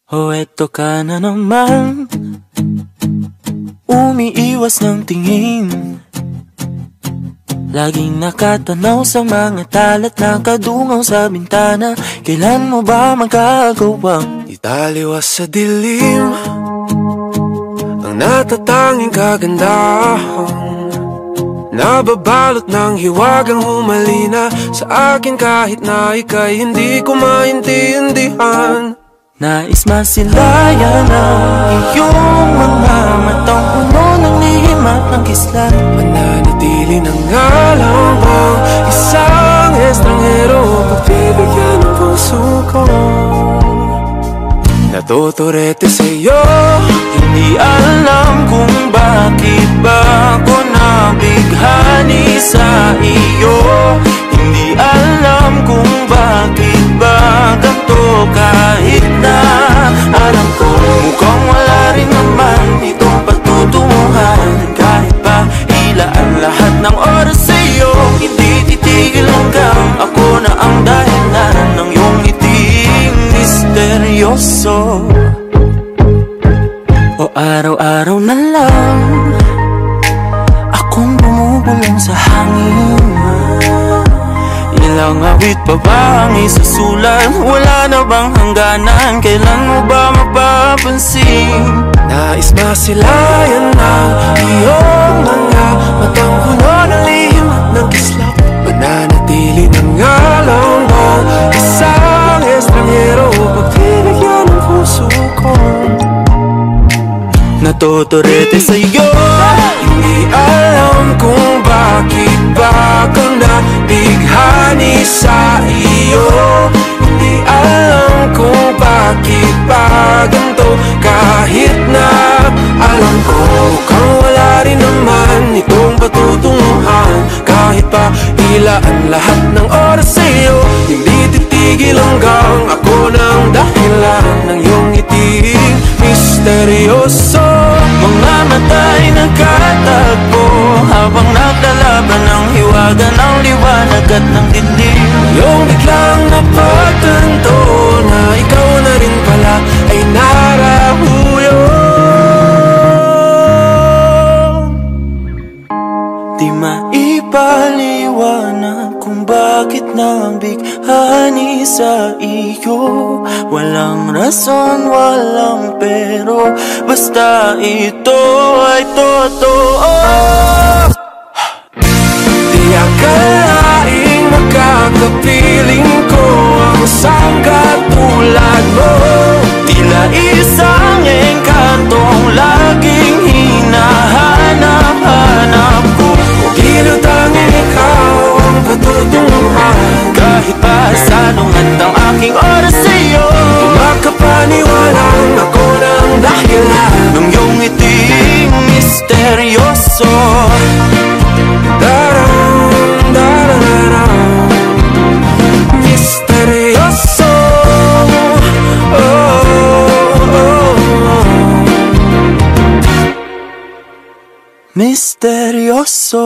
Oh, eto ka na naman, umiiwas ng tingin, laging nakatanaw sa mga talat na kadungaw sa bintana. Kailan mo ba magagawang italiwas sa dilim ang natatanging kagandahan, nababalot ng hiwagang humalina sa akin kahit na ika'y hindi ko maintindihan. Nais masilayan ang iyong mga matang puno ng lihim at ng kislan. Mananatili ng ngalang bang isang estranghero, pagbibigyan ng puso ko. Natuturete sa'yo, hindi alam kung bakit ba ako nabighani sa iyo. Hindi alam kung bakit ba ganito, kahit na alam ko mukhang wala rin naman itong patutunguhan. Kahit pa ilaan lahat ng oras sa'yo, hindi titigil hanggang ako na ang dahilan ng iyong ngiting misteryoso. O araw-araw na lang akong bumubulong sa hangin. Ilang awit pa ba ang isasulat? Wala na bang hangganan? Kailan mo ba mapapansin? Nais masilayan ng iyong mga matang puno ng lihim at ng kislap. Mananatili ng ngalang bang isang estranghero, pagbibigyan ng puso ko. Natuturete sa'yo, hindi alam kung bakit ba ka nabighani sa iyo. Hindi alam kung bakit ba ganito, kahit na alam ko mukhang wala rin naman itong patutunguhan. Kahit pa ilaan lahat ng oras sa'yo, hindi titigil hanggang ako ng dahilan ng iyong ngiting misteryoso. mga mata'y nagkatagpo habang naglalaban ng hiwaga ng liwanag at ng dilim. Yung biglang napagtanto na ikaw na rin pala ay narahuyo. Di maipaliwanag kung bakit nabighani sa iyo. Walang rason, walang pero, basta ito ay totoo. Di akalaing makakapiling ko ang isang katulad mo. Tila isang engkantong laging hinahanap-hanap ko. Tila tanging ikaw ang patutunguhan. Kahit pa salungat ang aking oras sa'yo, makapaniwalang ako ng dahilan nung iyong ngiting misteryoso. Misteryoso. Oh, oh, oh. Misteryoso.